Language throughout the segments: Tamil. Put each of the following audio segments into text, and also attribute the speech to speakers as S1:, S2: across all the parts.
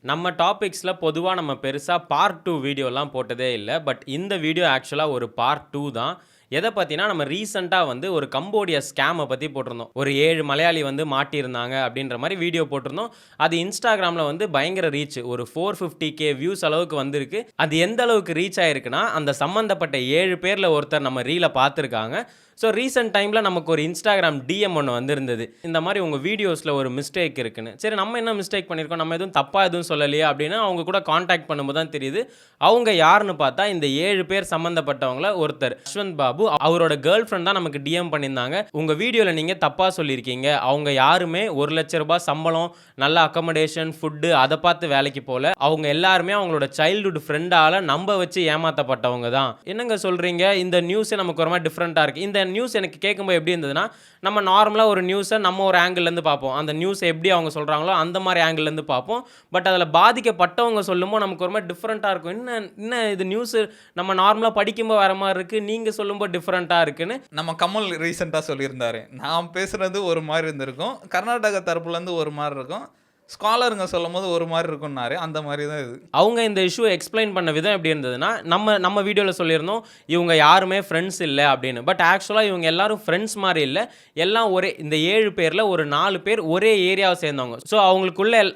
S1: நம்ம டாபிக்ஸ்ல பொதுவா நம்ம பெருசா பார்ட் 2 வீடியோலாம் போட்டதே இல்ல. பட் இந்த வீடியோ ஆக்சுவலா ஒரு பார்ட் 2 தான். எத பத்தினா, நம்ம ரீசென்ட்டா வந்து ஒரு கம்போடியா ஸ்கேம பத்தி போட்டிருந்தோம். ஒரு 7 மலையாளி வந்து மாட்டியிருந்தாங்க அப்படின்ற மாரி வீடியோ போட்டிருந்தோம். அது Instagramல வந்து பயங்கர ரீச். ஒரு 450K வியூஸ் அளவுக்கு வந்திருக்கு. அது எந்த அளவுக்கு ரீச் ஆயிருக்குன்னா, அந்த சம்மந்தப்பட்ட 7 பேர்ல ஒருத்தர் நம்ம ரீல பார்த்திருக்காங்க. ஸோ ரீசென்ட் டைம்ல நமக்கு ஒரு Instagram DM ஒண்ணு வந்திருந்தது. இந்த மாரி உங்க வீடியோஸ்ல ஒரு மிஸ்டேக் இருக்குன்னு. சரி நம்ம என்ன மிஸ்டேக் பண்ணியிருக்கோம்? நம்ம எதுவும் தப்பா எதுவும் சொல்லலையே அப்படின்னு அவங்க கூட கான்டாக்ட் பண்ணும்போது தான் தெரியுது. அவங்க யாருன்னு பார்த்தா, இந்த 7 பேர் சம்மந்தப்பட்டவங்கள ஒருத்தர் யஷ்வந்த் பாபு. அவரோட கேர்ள் ஃபிரெண்ட் தான் நமக்கு DM பண்ணியிருந்தாங்க. உங்க வீடியோல நீங்க தப்பா சொல்லியிருக்கீங்க. அவங்க யாருமே ரூ. 1,00,000 சம்பளம், நல்ல அக்கமடேஷன், ஃபுட்டு அத பார்த்து வேலைக்கு போல. அவங்க எல்லாருமே அவங்களோட சைல்ட்ஹுட் ஃப்ரெண்டால நம்ப வச்சு ஏமாத்தப்பட்டவங்க தான். என்னங்க சொல்றீங்க? இந்த நியூஸே நமக்கு ஒரு மாரி டிஃபரண்டா இருக்கு. இந்த நியூஸ் எனக்கு கேட்கும்போது எப்படி இருந்ததுன்னா, நம்ம நார்மலா ஒரு நியூஸ நம்ம ஒரு ஆங்கிள்லேருந்து பார்ப்போம். அந்த நியூஸ் எப்படி அவங்க சொல்றாங்களோ அந்த மாரி ஆங்கிள்லேருந்து பார்ப்போம். பட் அதில பாதிக்கப்பட்டவங்க சொல்லும்போது நமக்கு ஒரு மாரி டிஃபரண்டா இருக்கும். என்ன இது நியூஸு நம்ம நார்மலா படிக்கும்போது வேற மாரி இருக்கு. நீங்க சொல்லும்போது டிஃபரண்டா இருக்குன்னு.
S2: நம்ம கமல் ரீசெண்டா சொல்லியிருந்தாரு. நான் பேசுறது ஒரு மாரி இருந்திருக்கும். கர்நாடகா தரப்புலேருந்து ஒரு மாரி இருக்கும். ஸ்காலருங்க சொல்லும்போது ஒரு மாரி இருக்கும்னாரு. அந்த மாரி தான் இது.
S1: அவங்க இந்த இஷ்யூ எக்ஸ்பிளைன் பண்ண விதம் எப்படி இருந்ததுன்னா, நம்ம வீடியோல சொல்லியிருந்தோம், இவங்க யாருமே ஃப்ரெண்ட்ஸ் இல்ல அப்படின்னு. பட் ஆக்சுவலா இவங்க எல்லாரும் ஃப்ரெண்ட்ஸ் மாரி இல்ல. எல்லாம் ஒரே இந்த 7 பேர்ல ஒரு 4 பேர் ஒரே ஏரியாவை சேர்ந்தவங்க. ஸோ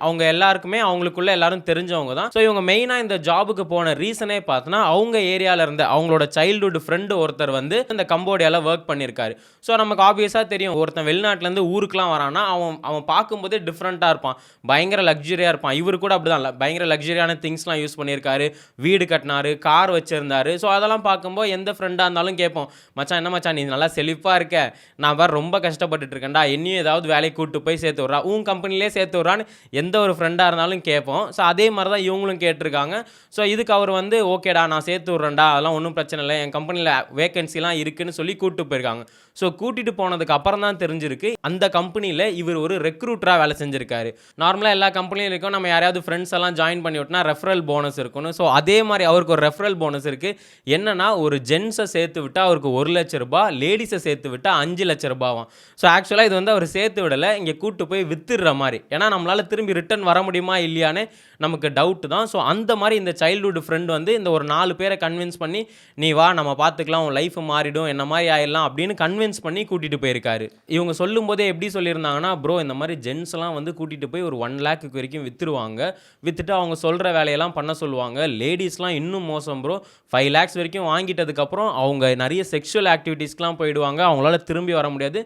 S1: அவங்க எல்லாருக்குமே அவங்களுக்குள்ள எல்லாரும் தெரிஞ்சவங்க தான். ஸோ இவங்க மெயினா இந்த ஜாபுக்கு போன ரீசனே பார்த்தோன்னா, அவங்க ஏரியால இருந்த அவங்களோட சைல்ட்ஹுட் ஃப்ரெண்ட் ஒருத்தர் வந்து இந்த கம்போடியால ஒர்க் பண்ணியிருக்காரு. ஸோ நமக்கு ஆப்வியஸா தெரியும், ஒருத்தன் வெளிநாட்டிலேருந்து ஊருக்குலாம் வரான்னா, அவன் பார்க்கும்போதே டிஃப்ரெண்ட்டா இருப்பான். பயங்கர லக்ஸரியா இருப்பான். இவரு கூட அப்படிதான் பயங்கர லக்ஸரியான திங்ஸ்லாம் யூஸ் பண்ணியிருக்காரு. வீடு கட்டினாரு, கார் வச்சிருந்தாரு. ஸோ அதெல்லாம் பார்க்கும்போது எந்த ஃப்ரெண்டா இருந்தாலும் கேட்போம், மச்சான் என்ன மச்சான் நீ நல்லா செழிப்பா இருக்க, நான் பாரு ரொம்ப கஷ்டப்பட்டுட்டு இருக்கேன்டா, என்னையும் ஏதாவது வேலைக்கு கூட்டு போய் சேர்த்து விட்றா, உன் கம்பெனிலே சேர்த்து விட்றான்னு எந்த ஒரு ஃப்ரெண்டா இருந்தாலும் கேட்போம். ஸோ அதே மாதிரி தான் இவங்களும் கேட்டிருக்காங்க. ஸோ இதுக்கு அவர் வந்து ஓகேடா நான் சேர்த்து விட்றேன்டா, அதெல்லாம் ஒன்றும் பிரச்சனை இல்லை, என் கம்பெனியில் வேகன்சிலாம் இருக்குன்னு சொல்லி கூப்பிட்டு போயிருக்காங்க. ஸோ கூட்டிட்டு போனதுக்கு அப்புறம் தான் தெரிஞ்சிருக்கு, அந்த கம்பெனியில் இவர் ஒரு ரெக்ரூட்டராக வேலை செஞ்சிருக்காரு. நார்மலாக எல்லா கம்பெனியும் இருக்கும், நம்ம யாராவது ஃப்ரெண்ட்ஸ் எல்லாம் ஜாயின் பண்ணி விட்டோம்னா ரெஃபரல் போனஸ் இருக்கும்னு. ஸோ அதே மாதிரி அவருக்கு ஒரு ரெஃபரல் போனஸ் இருக்குது. என்னன்னா, ஒரு ஜென்ஸை சேர்த்து விட்டால் அவருக்கு ₹1,00,000, லேடிஸை சேர்த்து விட்டால் ₹5,00,000. ஸோ ஆக்சுவலாக இது வந்து அவர் சேர்த்து விடலை, இங்கே கூட்டு போய் வித்துடுற மாதிரி. ஏன்னா நம்மளால் திரும்பி ரிட்டர்ன் வர முடியுமா இல்லையான்னு நமக்கு டவுட் தான். ஸோ அந்த மாதிரி இந்த சைல்ட்ஹுட் ஃப்ரெண்ட் வந்து இந்த ஒரு 4 பேரை கன்வின்ஸ் பண்ணி, நீ வா நம்ம பார்த்துக்கலாம், உன் லைஃப் மாறிடும், என்ன மாதிரி ஆயிடலாம் அப்படின்னு கன்வின்ஸ் பண்ணி கூட்டிகிட்டு போயிருக்காரு. இவங்க சொல்லும் போதே எப்படி சொல்லியிருந்தாங்கன்னா, ப்ரோ இந்த மாதிரி ஜென்ஸ்லாம் வந்து கூட்டிகிட்டு போய் ஒரு 1 lakh வரைக்கும் வித்துருவாங்க. வித்துட்டு அவங்க சொல்கிற வேலையெல்லாம் பண்ண சொல்லுவாங்க. லேடிஸ்லாம் இன்னும் மோசம் ப்ரோ, 5 lakhs வரைக்கும் வாங்கிட்டதுக்கப்புறம் அவங்க நிறைய செக்ஷுவல் ஆக்டிவிட்டீஸ்க்கெலாம் போயிடுவாங்க. அவங்களால திரும்பி வர முடியாது.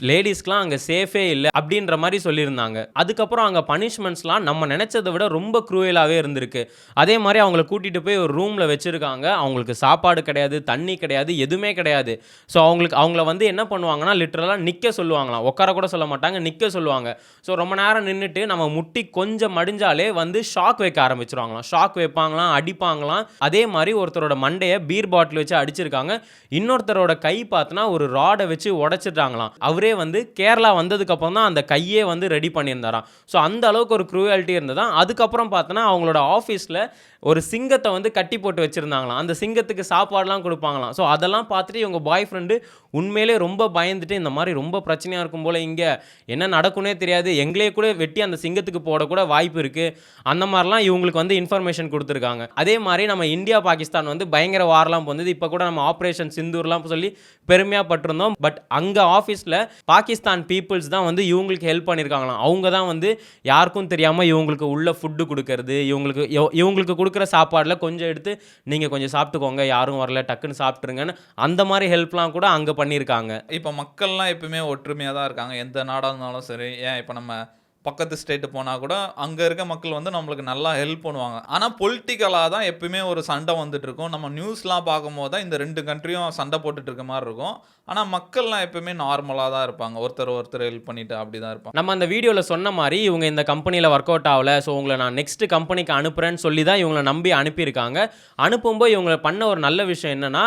S1: லேடிஸ்க்கெலாம் அங்கே சேஃபே இல்லை அப்படின்ற மாதிரி சொல்லியிருந்தாங்க. அதுக்கப்புறம் அங்கே பனிஷ்மெண்ட்ஸ்லாம் நம்ம நினச்சதை விட ரொம்ப க்ரூயலாகவே இருந்திருக்கு. அதே மாதிரி அவங்கள கூட்டிகிட்டு போய் ஒரு ரூமில் வச்சுருக்காங்க. அவங்களுக்கு சாப்பாடு கிடையாது, தண்ணி கிடையாது, எதுவுமே கிடையாது. ஸோ அவங்கள வந்து என்ன பண்ணுவாங்கன்னா, லிட்டரலாக நிற்க சொல்லுவாங்களாம். உட்கார கூட சொல்ல மாட்டாங்க, நிற்க சொல்லுவாங்க. ஸோ ரொம்ப நேரம் நின்றுட்டு நம்ம முட்டி கொஞ்சம் மடிஞ்சாலே வந்து ஷாக் வைக்க ஆரம்பிச்சிருவாங்களாம். ஷாக் வைப்பாங்களாம், அடிப்பாங்களாம். அதே மாதிரி ஒருத்தரோட மண்டையை பீர் பாட்டில் வச்சு அடிச்சிருக்காங்க. இன்னொருத்தரோட கை பார்த்தனா ஒரு ராடை வச்சு உடைச்சிட்டாங்களாம். அவரே வந்து கேரளா வந்ததுக்கு அப்புறம் தான் அந்த கையே வந்து ரெடி பண்ணியிருந்தாராம். ஸோ அந்த அளவுக்கு ஒரு க்ரூயாலிட்டி இருந்ததா. அதுக்கப்புறம் பார்த்தோன்னா அவங்களோட ஆஃபீஸில் ஒரு சிங்கத்தை வந்து கட்டி போட்டு வச்சுருந்தாங்களாம். அந்த சிங்கத்துக்கு சாப்பாடுலாம் கொடுப்பாங்களாம். ஸோ அதெல்லாம் பார்த்துட்டு இவங்க பாய் ஃப்ரெண்டு உண்மையிலே ரொம்ப பயந்துட்டு, இந்த மாதிரி ரொம்ப பிரச்சனையாக இருக்கும் போல், இங்கே என்ன நடக்குன்னே தெரியாது, எங்களே கூட வெட்டி அந்த சிங்கத்துக்கு போடக்கூட வாய்ப்பு இருக்குது, அந்த மாதிரிலாம் இவங்களுக்கு வந்து இன்ஃபர்மேஷன் கொடுத்துருக்காங்க. அதே மாதிரி நம்ம இந்தியா பாகிஸ்தான் வந்து பயங்கர வாரெலாம் போனது. இப்போ கூட நம்ம ஆப்ரேஷன் சிந்தூர்லாம் சொல்லி பெருமையாக பட்டிருந்தோம். பட் அங்கே ஆஃபீஸில் பாகிஸ்தான் பீப்புள்ஸ் தான் வந்து இவங்களுக்கு ஹெல்ப் பண்ணியிருக்காங்களாம். அவங்க தான் வந்து யாருக்கும் தெரியாமல் இவங்களுக்கு உள்ள ஃபுட்டு கொடுக்கறது, இவங்களுக்கு கொடுக்குற சாப்பாடில் கொஞ்சம் எடுத்து நீங்கள் கொஞ்சம் சாப்பிட்டுக்கோங்க, யாரும் வரல டக்குன்னு சாப்பிட்ருங்கன்னு அந்த மாதிரி ஹெல்ப்லாம் கூட அங்கே பண்ணியிருக்காங்க.
S2: இப்போ மக்கள்லாம் எப்பவுமே ஒற்றுமையாக தான் இருக்காங்க. எந்த நாடாக இருந்தாலும் சரி. ஏன் இப்போ நம்ம பக்கத்து ஸ்டேட்டு போனால் கூட அங்கே இருக்க மக்கள் வந்து நம்மளுக்கு நல்லா ஹெல்ப் பண்ணுவாங்க. ஆனால் பொலிட்டிக்கலாக தான் எப்பயுமே ஒரு சண்டை வந்துட்டு இருக்கும். நம்ம நியூஸ்லாம் பார்க்கும்போது தான் இந்த 2 கண்ட்ரியும் சண்டை போட்டுட்டு இருக்க மாதிரி இருக்கும். ஆனால் மக்கள்லாம் எப்பயுமே நார்மலாக தான் இருப்பாங்க. ஒருத்தர் ஹெல்ப் பண்ணிட்டு அப்படி தான் இருப்பாங்க.
S1: நம்ம அந்த வீடியோவில் சொன்ன மாதிரி இவங்க இந்த கம்பெனியில் ஒர்க் அவுட் ஆகலை, ஸோ உங்களை நான் நெக்ஸ்ட் கம்பெனிக்கு அனுப்புகிறேன்னு சொல்லி தான் இவங்களை நம்பி அனுப்பியிருக்காங்க. அனுப்பும்போது இவங்களை பண்ண ஒரு நல்ல விஷயம் என்னென்னா,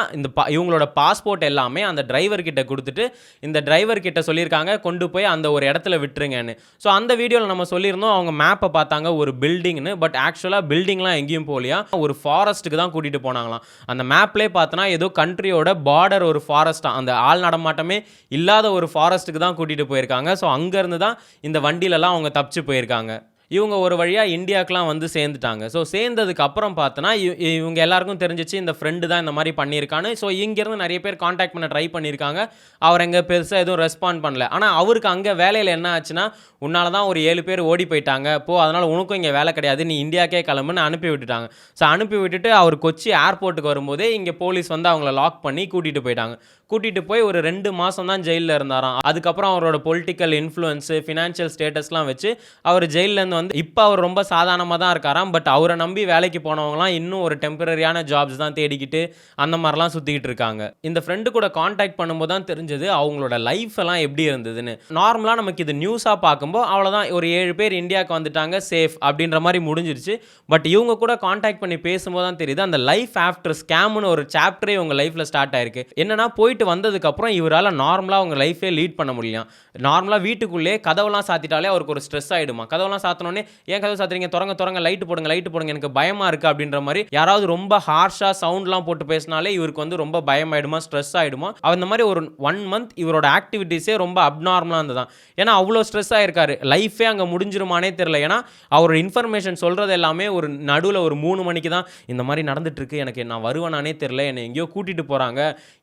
S1: இவங்களோட பாஸ்போர்ட் எல்லாமே அந்த டிரைவர்கிட்ட கொடுத்துட்டு, இந்த டிரைவர்கிட்ட சொல்லியிருக்காங்க கொண்டு போய் அந்த ஒரு இடத்துல விட்டுருங்கன்னு. ஸோ அந்த வீடியோவில் நம்ம சொல்லியிருந்தோம், அவங்க மேப்பை பார்த்தாங்க ஒரு பில்டிங்னு. பட் ஆக்சுவலாக பில்டிங்லாம் எங்கேயும் போகலையா, ஒரு ஃபாரஸ்ட்டுக்கு தான் கூட்டிகிட்டு போனாங்களாம். அந்த மேப்லேயே பார்த்தோன்னா ஏதோ கண்ட்ரியோட பார்டர் ஒரு ஃபாரஸ்ட்டாக, அந்த ஆள் நடமாட்டமே இல்லாத ஒரு ஃபாரஸ்ட்டுக்கு தான் கூட்டிகிட்டு போயிருக்காங்க. ஸோ அங்கேருந்து தான் இந்த வண்டியிலலாம் அவங்க தப்பிச்சு போயிருக்காங்க. இவங்க ஒரு வழியாக இந்தியாவுக்குலாம் வந்து சேர்ந்துட்டாங்க. ஸோ சேர்ந்ததுக்கு அப்புறம் பார்த்தோன்னா இவங்க எல்லாருக்கும் தெரிஞ்சிச்சு இந்த ஃப்ரெண்டு தான் இந்த மாதிரி பண்ணியிருக்கான்னு. ஸோ இங்கேருந்து நிறைய பேர் காண்டாக்ட் பண்ண ட்ரை பண்ணியிருக்காங்க. அவர் எங்கே பெருசாக எதுவும் ரெஸ்பாண்ட் பண்ணல. ஆனால் அவருக்கு அங்கே வேலையில் என்ன ஆச்சுன்னா, உன்னால தான் ஒரு 7 பேர் ஓடி போயிட்டாங்க. அதனால் உனக்கும் இங்கே வேலை கிடையாது. நீ இந்தியாக்கே கிளம்புன்னு அனுப்பி விட்டுட்டாங்க. ஸோ அனுப்பி விட்டுட்டு அவர் கொச்சி ஏர்போர்ட்டுக்கு வரும்போதே இங்கே போலீஸ் வந்து அவங்கள லாக் பண்ணி கூட்டிகிட்டு போயிட்டாங்க. கூட்டிகிட்டு போய் ஒரு 2 மாதம் தான் ஜெயிலில் இருந்தாராம். அதுக்கப்புறம் அவரோட பொலிட்டிக்கல் இன்ஃப்ளூயன்ஸு, ஃபினான்ஷியல் ஸ்டேட்டஸ்லாம் வச்சு அவர் ஜெயிலேருந்து வந்து இப்போ அவர் ரொம்ப சாதாரணமாக தான் இருக்காராம். பட் அவரை நம்பி வேலைக்கு போனவங்களாம் இன்னும் ஒரு டெம்பரரியான ஜாப்ஸ் தான் தேடிக்கிட்டு அந்த மாதிரிலாம் சுற்றிக்கிட்டு இருக்காங்க. இந்த ஃப்ரெண்டு கூட காண்டாக்ட் பண்ணும்போது தான் தெரிஞ்சது அவங்களோட லைஃப் எல்லாம் எப்படி இருந்ததுன்னு. நார்மலாக நமக்கு இது நியூஸாக பார்க்கும்போது அவ்வளோதான், ஒரு 7 பேர் இந்தியாவுக்கு வந்துட்டாங்க, சேஃப் அப்படின்ற மாதிரி முடிஞ்சிருச்சு. பட் இவங்க கூட காண்டாக்ட் பண்ணி பேசும்போது தான் தெரியுது அந்த லைஃப் ஆஃப்டர் ஸ்கேம்னு ஒரு சாப்டரே உங்கள் லைஃப்பில் ஸ்டார்ட் ஆயிருக்கு. என்னன்னா, போயிட்டு வந்ததுக்கப்புறம் இவரால் நார்மலாக அவங்க லைஃபே லீட் பண்ண முடியலாம். நார்மலாக வீட்டுக்குள்ளே கதவெல்லாம் சாத்திட்டாலே அவருக்கு ஒரு ஸ்ட்ரெஸ் ஆகிடுமா. கதவெல்லாம் சாத்தினோடனே, ஏன் கதவு சாத்துறீங்க, திறங்க லைட்டு போடுங்க எனக்கு பயமாக இருக்குது அப்படின்ற மாதிரி யாராவது ரொம்ப ஹார்ஷாக சவுண்ட்லாம் போட்டு பேசினாலே இவருக்கு வந்து ரொம்ப பயமாயிடுமா, ஸ்ட்ரெஸ் ஆகிடுமா. அந்த மாதிரி ஒரு 1 மந்த் இவரோட ஆக்டிவிட்டீஸே ரொம்ப அப்நார்மலாக இருந்ததான். ஏன்னா அவ்வளோ ஸ்ட்ரெஸ் ஆகிருக்காரு. லைஃபே அங்கே முடிஞ்சிருமானே தெரியல. ஏன்னா அவரோட இன்ஃபர்மேஷன் சொல்கிறது எல்லாமே ஒரு நடுவில் ஒரு 3 மணிக்கு தான் இந்த மாதிரி நடந்துட்டுருக்கு, எனக்கு நான் வருவேனானே தெரில, என்னை எங்கேயோ கூட்டிகிட்டு போகிறாங்க,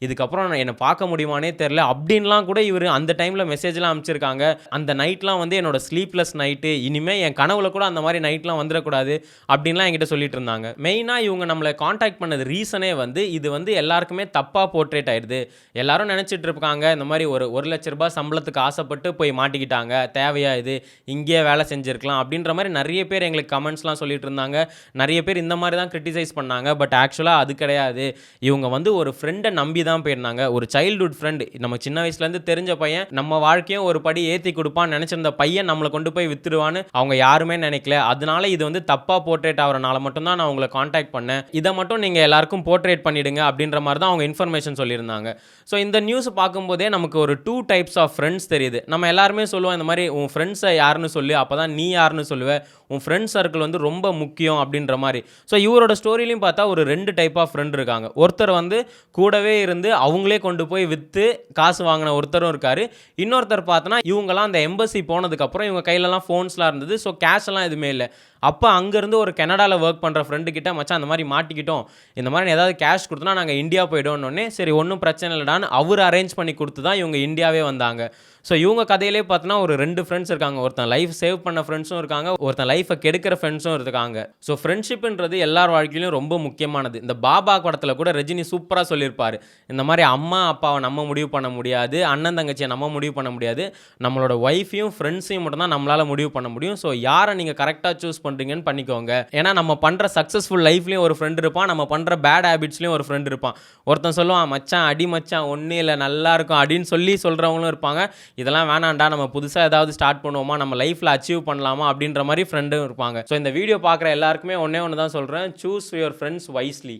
S1: இதுக்கப்புறம் என்னை பார்க்க முடியுமானே தெரில அப்படின்லாம் கூட இவர் அந்த டைமில் மெசேஜ்லாம் அனுப்பிச்சிருக்காங்க. அந்த நைட்லாம் வந்து என்னோட ஸ்லீப்லெஸ் நைட்டு, இனிமேல் என் கனவுல கூட அந்த மாதிரி நைட்லாம் வந்துடக்கூடாது அப்படின்லாம் என்கிட்ட சொல்லிட்டு இருந்தாங்க. மெயினாக இவங்க நம்மளை காண்டாக்ட் பண்ணது ரீசனே வந்து இது வந்து எல்லாருக்குமே தப்பாக போர்ட்ரேட் ஆயிடுது. எல்லாரும் நினச்சிட்டு இருக்காங்க இந்த மாதிரி ஒரு 1 லட்ச ரூபாய் சம்பளத்துக்கு ஆசைப்பட்டு போய் மாட்டிக்கிட்டாங்க, தேவையா இது, இங்கேயே வேலை செஞ்சுருக்கலாம் அப்படின்ற மாதிரி நிறைய பேர் எங்களுக்கு கமெண்ட்ஸ்லாம் சொல்லிட்டு இருந்தாங்க. நிறைய பேர் இந்த மாதிரி தான் கிரிட்டிசைஸ் பண்ணாங்க. பட் ஆக்சுவலாக அது கிடையாது. இவங்க வந்து ஒரு ஃப்ரெண்டை நம்பி தான் போயிருந்தாங்க. ஒரு சைல்டுஹுட் ஃப்ரெண்டு, நம்ம சின்ன வயசுலேருந்து தெரிஞ்ச பையன், நம்ம வாழ்க்கையும் ஒரு படி ஏற்றி கொடுப்பான்னு நினச்சிருந்த பையன் நம்மளை கொண்டு போய் வித்துடுவான்னு அவங்க யாருமே நினைக்கல. அதனால இது வந்து தப்பாக போர்ட்ரேட் ஆகிறனால மட்டும்தான் நான் உங்களை காண்டாக்ட் பண்ணேன், இதை மட்டும் நீங்கள் எல்லாருக்கும் போர்ட்ரேட் பண்ணிவிடுங்க அப்படின்ற மாதிரி தான் அவங்க இன்ஃபர்மேஷன் சொல்லியிருந்தாங்க. ஸோ இந்த நியூஸ் பார்க்கும்போதே நமக்கு ஒரு 2 டைப்ஸ் ஆஃப் ஃப்ரெண்ட்ஸ் தெரியுது. நம்ம எல்லாருமே சொல்லுவோம் இந்த மாதிரி, உன் ஃப்ரெண்ட்ஸை யாருன்னு சொல்லு, அப்போ தான் நீ யாருன்னு சொல்லுவேன், உன் ஃப்ரெண்ட்ஸ் சர்க்கிள் வந்து ரொம்ப முக்கியம் அப்படின்ற மாதிரி. ஸோ இவரோட ஸ்டோரிலையும் பார்த்தா ஒரு 2 டைப் ஆஃப் ஃப்ரெண்ட் இருக்காங்க. ஒருத்தர் வந்து கூடவே இருந்து அவங்களே கொண்டு போய் விற்று காசு வாங்கின ஒருத்தரும் இருக்கார். இன்னொருத்தர் பார்த்தோன்னா இவங்கெல்லாம் அந்த எம்பசி போனதுக்கப்புறம் இவங்க கையிலலாம் ஃபோன்ஸ்லாம் இருந்தது. ஸோ கேஷெல்லாம் எதுவுமே இல்லை. அப்போ அங்கேருந்து ஒரு கனடாவில் ஒர்க் பண்ணுற ஃப்ரெண்டு கிட்ட, மச்சான் அந்த மாதிரி மாட்டிக்கிட்டோம், இந்த மாதிரி ஏதாவது கேஷ் கொடுத்தனா நாங்கள் இந்தியா போய்டோன்னே, சரி ஒன்றும் பிரச்சனை இல்லைடான்னு அவர் அரேஞ்ச் பண்ணி கொடுத்து தான் இவங்க இந்தியாவே வந்தாங்க. ஸோ இவங்க கதையிலே பார்த்தோன்னா ஒரு 2 ஃப்ரெண்ட்ஸ் இருக்காங்க. ஒருத்தன் லைஃப் சேவ் பண்ண ஃப்ரெண்ட்ஸும் இருக்காங்க, ஒருத்தன் லைஃபை கெடுக்கிற ஃப்ரெண்ட்ஸும் இருக்காங்க. ஸோ ஃப்ரெண்ட்ஷிப்ன்றது எல்லார் வாழ்க்கையிலும் ரொம்ப முக்கியமானது. இந்த பாபா படத்தில் கூட ரஜினி சூப்பராக சொல்லியிருப்பார், இந்த மாதிரி அம்மா அப்பாவை நம்ம முடிவு பண்ண முடியாது, அண்ணன் தங்கச்சியை நம்ம முடிவு பண்ண முடியாது, நம்மளோட ஒய்ஃபையும் ஃப்ரெண்ட்ஸையும் மட்டும் தான் நம்மளால் முடிவு பண்ண முடியும். ஸோ யாரை நீங்கள் கரெக்டாக சூஸ் பண்ணுறீங்கன்னு பண்ணிக்கோங்க. ஏன்னா நம்ம பண்ணுற சக்ஸஸ்ஃபுல் லைஃப்லேயும் ஒரு ஃப்ரெண்ட் இருப்பான், நம்ம பண்ணுற பேட் ஹேபிட்ஸ்லேயும் ஒரு ஃப்ரெண்ட் இருப்பான். ஒருத்தன் சொல்லுவான், மச்சான் அடி மச்சான் ஒன்றும் இல்லை நல்லா இருக்கும் அப்படின்னு சொல்கிறவங்களும் இருப்பாங்க. இதெல்லாம் வேணாண்டா, நம்ம புதுசாக ஏதாவது ஸ்டார்ட் பண்ணுவோமா, நம்ம லைஃப்பில் அச்சீவ் பண்ணலாமா அப்படின்ற மாதிரி ஃப்ரெண்டும் இருப்பாங்க. ஸோ இந்த வீடியோ பார்க்குற எல்லாருக்குமே ஒன்று தான் சொல்கிறேன், சூஸ் யுவர் ஃப்ரெண்ட்ஸ் வைஸ்லி.